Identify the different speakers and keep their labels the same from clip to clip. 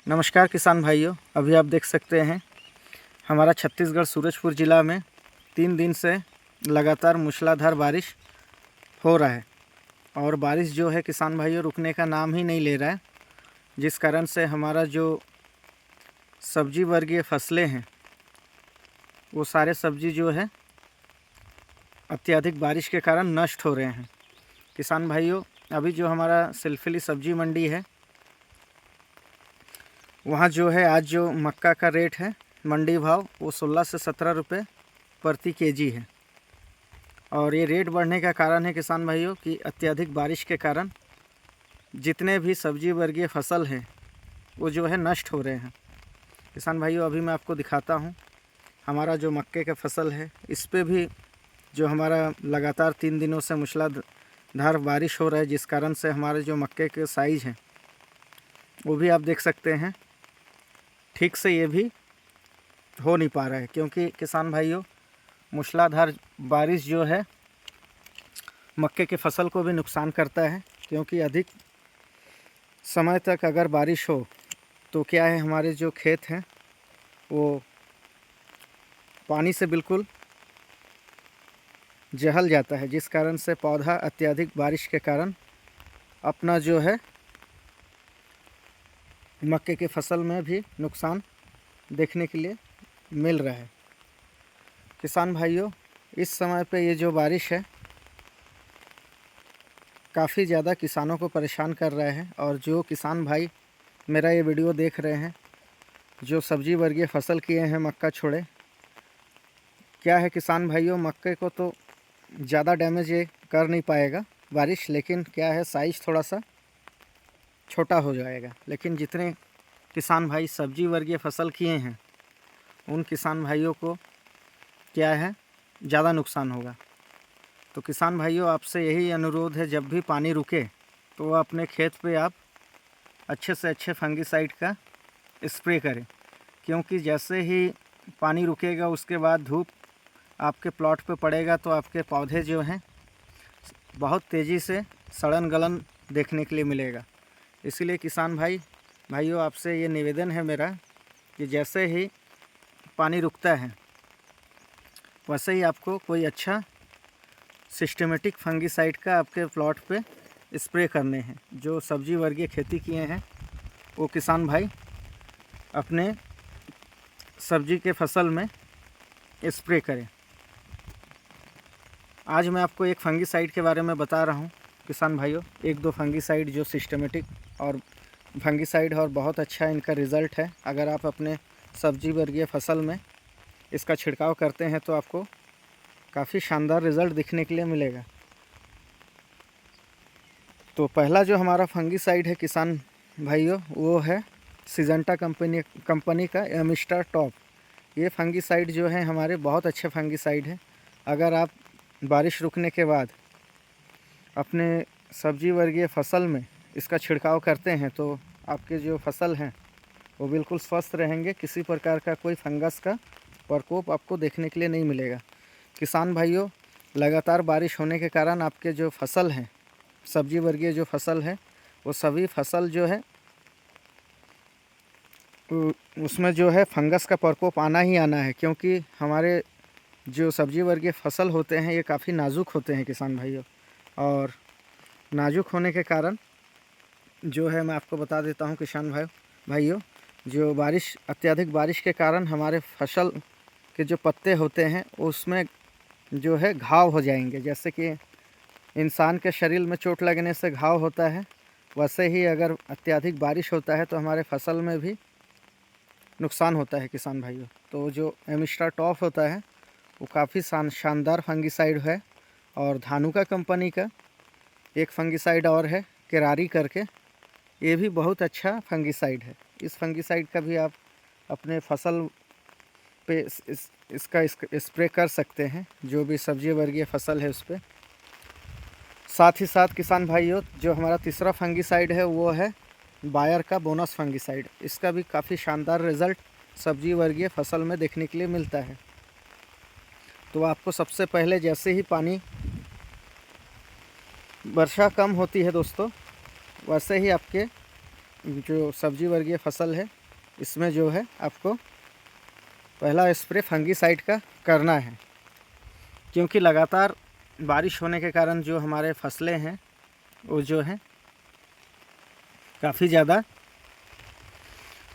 Speaker 1: नमस्कार किसान भाइयों, अभी आप देख सकते हैं हमारा छत्तीसगढ़ सूरजपुर ज़िला में 3 दिन से लगातार मूसलाधार बारिश हो रहा है और बारिश जो है किसान भाइयों रुकने का नाम ही नहीं ले रहा है, जिस कारण से हमारा जो सब्जी वर्गीय फसलें हैं वो सारे सब्जी जो है अत्यधिक बारिश के कारण नष्ट हो रहे हैं। किसान भाइयों, अभी जो हमारा सिलफिली सब्जी मंडी है वहाँ जो है आज जो मक्का का रेट है मंडी भाव वो 16 से 17 रुपये प्रति केजी है। और ये रेट बढ़ने का कारण है किसान भाइयों कि अत्यधिक बारिश के कारण जितने भी सब्जी वर्गीय फसल हैं वो जो है नष्ट हो रहे हैं। किसान भाइयों, अभी मैं आपको दिखाता हूँ हमारा जो मक्के का फसल है, इस पे भी जो हमारा लगातार 3 दिनों से मूसलाधार बारिश हो रहा है, जिस कारण से हमारे जो मक्के के साइज़ हैं वो भी आप देख सकते हैं ठीक से ये भी हो नहीं पा रहा है, क्योंकि किसान भाइयों मूसलाधार बारिश जो है मक्के के फसल को भी नुकसान करता है। क्योंकि अधिक समय तक अगर बारिश हो तो क्या है, हमारे जो खेत हैं वो पानी से बिल्कुल जहल जाता है, जिस कारण से पौधा अत्यधिक बारिश के कारण अपना जो है मक्के के फसल में भी नुकसान देखने के लिए मिल रहा है। किसान भाइयों, इस समय पे ये जो बारिश है काफ़ी ज़्यादा किसानों को परेशान कर रहा है। और जो किसान भाई मेरा ये वीडियो देख रहे हैं, जो सब्जी वर्गीय फसल किए हैं मक्का छोड़े, क्या है किसान भाइयों, मक्के को तो ज़्यादा डैमेज ये कर नहीं पाएगा बारिश, लेकिन क्या है साइज़ थोड़ा सा छोटा हो जाएगा। लेकिन जितने किसान भाई सब्जी वर्गीय फसल किए हैं उन किसान भाइयों को क्या है ज़्यादा नुकसान होगा। तो किसान भाइयों, आपसे यही अनुरोध है, जब भी पानी रुके तो अपने खेत पे आप अच्छे से अच्छे फंगिसाइड का स्प्रे करें। क्योंकि जैसे ही पानी रुकेगा उसके बाद धूप आपके प्लॉट पे पड़ेगा तो आपके पौधे जो हैं बहुत तेज़ी से सड़न गलन देखने के लिए मिलेगा। इसीलिए किसान भाइयों आपसे ये निवेदन है मेरा कि जैसे ही पानी रुकता है वैसे ही आपको कोई अच्छा सिस्टमेटिक फंगिसाइड का आपके प्लॉट पे स्प्रे करने हैं। जो सब्जी वर्गीय खेती किए हैं वो किसान भाई अपने सब्जी के फसल में स्प्रे करें। आज मैं आपको एक फंगिसाइड के बारे में बता रहा हूँ किसान भाइयों, 1-2 फंगिसाइड जो सिस्टमेटिक और फंगिसाइड है और बहुत अच्छा इनका रिज़ल्ट है। अगर आप अपने सब्जी वर्गीय फसल में इसका छिड़काव करते हैं तो आपको काफ़ी शानदार रिज़ल्ट दिखने के लिए मिलेगा। तो पहला जो हमारा फंगिसाइड है किसान भाइयों वो है सिजेंटा कंपनी का एमिस्टर टॉप। ये फंगिसाइड जो है हमारे बहुत अच्छे फंगिसाइड है। अगर आप बारिश रुकने के बाद अपने सब्जी वर्गीय फसल में इसका छिड़काव करते हैं तो आपके जो फसल हैं वो बिल्कुल स्वस्थ रहेंगे। किसी प्रकार का कोई फंगस का प्रकोप आपको देखने के लिए नहीं मिलेगा। किसान भाइयों, लगातार बारिश होने के कारण आपके जो फसल हैं, सब्जी वर्गीय जो फसल है, वो सभी फसल जो है उसमें जो है फंगस का प्रकोप आना ही आना है। क्योंकि हमारे जो सब्जी वर्गीय फसल होते हैं ये काफ़ी नाजुक होते हैं किसान भाइयों, और नाजुक होने के कारण जो है मैं आपको बता देता हूँ किसान भाइयों, जो अत्यधिक बारिश के कारण हमारे फसल के जो पत्ते होते हैं उसमें जो है घाव हो जाएंगे। जैसे कि इंसान के शरीर में चोट लगने से घाव होता है, वैसे ही अगर अत्यधिक बारिश होता है तो हमारे फसल में भी नुकसान होता है किसान भाइयों। तो जो एमिस्टर टॉप होता है वो काफ़ी शानदार फंगिसाइड है। और धानुका कंपनी का एक फंगिसाइड और है केरारी करके, ये भी बहुत अच्छा फंगिसाइड है। इस फंगिसाइड का भी आप अपने फसल पे इसका स्प्रे कर सकते हैं, जो भी सब्जी वर्गीय फसल है उस पर। साथ ही साथ किसान भाइयों, जो हमारा तीसरा फंगिसाइड है वो है बायर का बोनस फंगिसाइड। इसका भी काफ़ी शानदार रिज़ल्ट सब्जी वर्गीय फसल में देखने के लिए मिलता है। तो आपको सबसे पहले जैसे ही पानी वर्षा कम होती है दोस्तों, वैसे ही आपके जो सब्जी वर्गीय फसल है इसमें जो है आपको पहला स्प्रे फंगीसाइड का करना है, क्योंकि लगातार बारिश होने के कारण जो हमारे फसलें हैं वो जो है काफ़ी ज़्यादा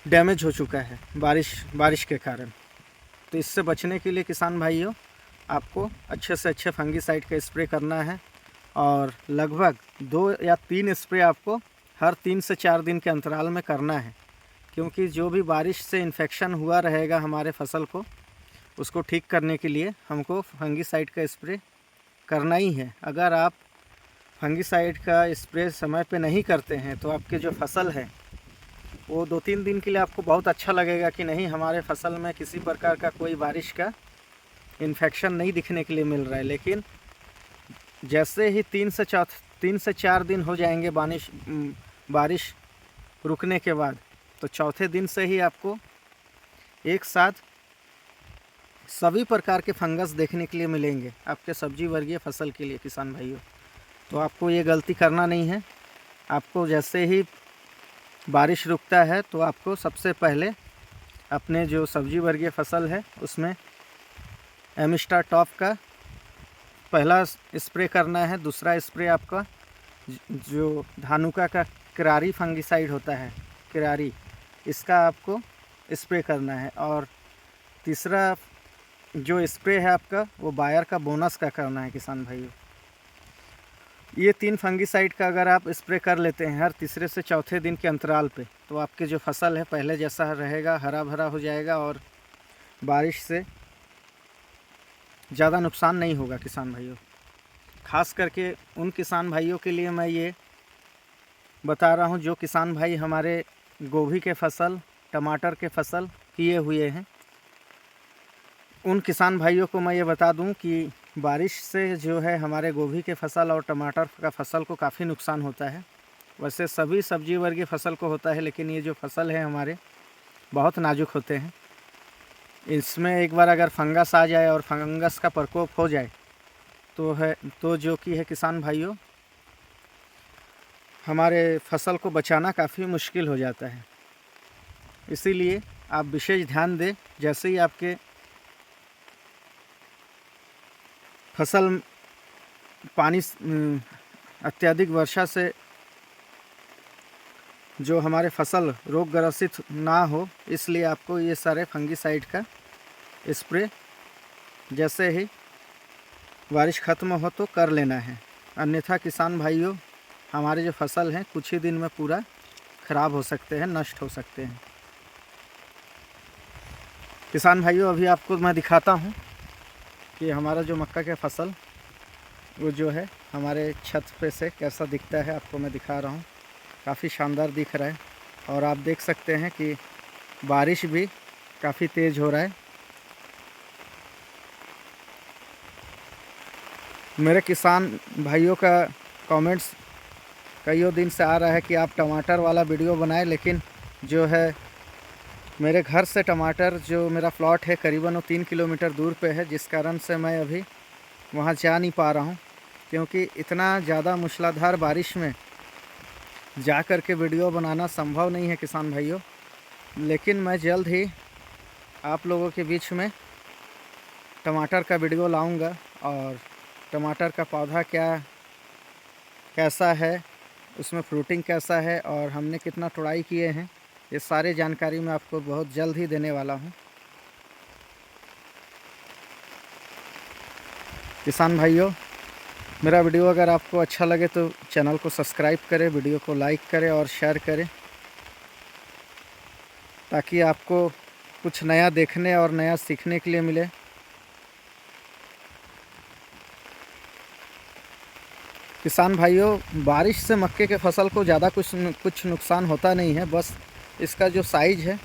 Speaker 1: डैमेज हो चुका है बारिश के कारण। तो इससे बचने के लिए किसान भाइयों आपको अच्छे से अच्छे फंगीसाइड का स्प्रे करना है और लगभग 2 या 3 स्प्रे आपको हर 3 से 4 दिन के अंतराल में करना है, क्योंकि जो भी बारिश से इन्फेक्शन हुआ रहेगा हमारे फसल को उसको ठीक करने के लिए हमको फंगीसाइड का स्प्रे करना ही है। अगर आप फंगीसाइड का स्प्रे समय पे नहीं करते हैं तो आपके जो फसल है वो 2-3 दिन के लिए आपको बहुत अच्छा लगेगा कि नहीं, हमारे फसल में किसी प्रकार का कोई बारिश का इन्फेक्शन नहीं दिखने के लिए मिल रहा है। लेकिन जैसे ही 3 से 4 दिन हो जाएंगे बारिश रुकने के बाद, तो चौथे दिन से ही आपको एक साथ सभी प्रकार के फंगस देखने के लिए मिलेंगे आपके सब्जी वर्गीय फसल के लिए किसान भाइयों। तो आपको ये गलती करना नहीं है। आपको जैसे ही बारिश रुकता है तो आपको सबसे पहले अपने जो सब्जी वर्गीय फसल है उसमें एमिस्टार टॉप का पहला स्प्रे करना है। दूसरा स्प्रे आपका जो धानुका का किरारी फंगीसाइड होता है, किरारी, इसका आपको स्प्रे करना है। और तीसरा जो स्प्रे है आपका वो बायर का बोनस का करना है किसान भाइयों। ये 3 फंगीसाइड का अगर आप स्प्रे कर लेते हैं हर तीसरे से चौथे दिन के अंतराल पे, तो आपके जो फसल है पहले जैसा रहेगा, हरा भरा हो जाएगा और बारिश से ज़्यादा नुकसान नहीं होगा किसान भाइयों। ख़ास करके उन किसान भाइयों के लिए मैं ये बता रहा हूँ जो किसान भाई हमारे गोभी के फसल, टमाटर के फसल किए हुए हैं। उन किसान भाइयों को मैं ये बता दूं कि बारिश से जो है हमारे गोभी के फसल और टमाटर का फसल को काफ़ी नुकसान होता है। वैसे सभी सब्जी वर्गीय फसल को होता है, लेकिन ये जो फसल है हमारे बहुत नाजुक होते हैं। इसमें एक बार अगर फंगस आ जाए और फंगस का प्रकोप हो जाए तो जो कि है किसान भाइयों हमारे फसल को बचाना काफ़ी मुश्किल हो जाता है। इसीलिए आप विशेष ध्यान दें। जैसे ही आपके फसल पानी अत्यधिक वर्षा से जो हमारे फसल रोग ग्रसित ना हो, इसलिए आपको ये सारे फंगीसाइड का स्प्रे जैसे ही बारिश ख़त्म हो तो कर लेना है। अन्यथा किसान भाइयों हमारे जो फसल हैं कुछ ही दिन में पूरा ख़राब हो सकते हैं, नष्ट हो सकते हैं। किसान भाइयों अभी आपको मैं दिखाता हूँ कि हमारा जो मक्का का फसल वो जो है हमारे छत पे से कैसा दिखता है, आपको मैं दिखा रहा हूँ। काफ़ी शानदार दिख रहा है और आप देख सकते हैं कि बारिश भी काफ़ी तेज़ हो रहा है। मेरे किसान भाइयों का कमेंट्स कई दिन से आ रहा है कि आप टमाटर वाला वीडियो बनाएं, लेकिन जो है मेरे घर से टमाटर जो मेरा प्लॉट है करीबन 3 किलोमीटर दूर पे है, जिस कारण से मैं अभी वहाँ जा नहीं पा रहा हूँ, क्योंकि इतना ज़्यादा मूसलाधार बारिश में जा कर के वीडियो बनाना संभव नहीं है किसान भाइयों। लेकिन मैं जल्द ही आप लोगों के बीच में टमाटर का वीडियो लाऊंगा और टमाटर का पौधा कैसा है, उसमें फ्रूटिंग कैसा है और हमने कितना तुड़ाई किए हैं, ये सारे जानकारी मैं आपको बहुत जल्द ही देने वाला हूँ। किसान भाइयों मेरा वीडियो अगर आपको अच्छा लगे तो चैनल को सब्सक्राइब करें, वीडियो को लाइक करें और शेयर करें, ताकि आपको कुछ नया देखने और नया सीखने के लिए मिले। किसान भाइयों बारिश से मक्के के फसल को ज़्यादा कुछ नुकसान होता नहीं है, बस इसका जो साइज़ है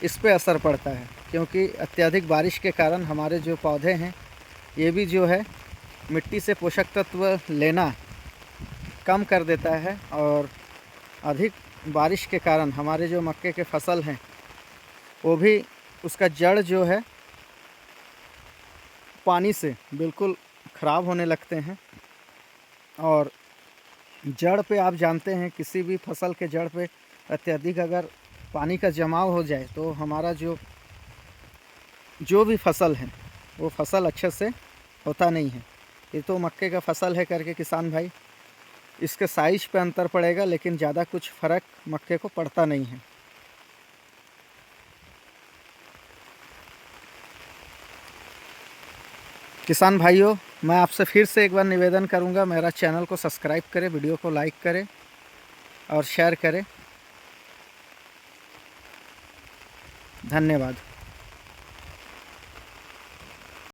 Speaker 1: इस पे असर पड़ता है, क्योंकि अत्यधिक बारिश के कारण हमारे जो पौधे हैं ये भी जो है मिट्टी से पोषक तत्व लेना कम कर देता है और अधिक बारिश के कारण हमारे जो मक्के के फसल हैं वो भी उसका जड़ जो है पानी से बिल्कुल ख़राब होने लगते हैं। और जड़ पे आप जानते हैं किसी भी फसल के जड़ पे अत्यधिक अगर पानी का जमाव हो जाए तो हमारा जो भी फसल है वो फसल अच्छे से होता नहीं है। ये तो मक्के का फसल है करके किसान भाई इसके साइज पे अंतर पड़ेगा, लेकिन ज़्यादा कुछ फ़र्क मक्के को पड़ता नहीं है। किसान भाइयों, मैं आपसे फिर से एक बार निवेदन करूंगा, मेरा चैनल को सब्सक्राइब करें, वीडियो को लाइक करें और शेयर करें। धन्यवाद।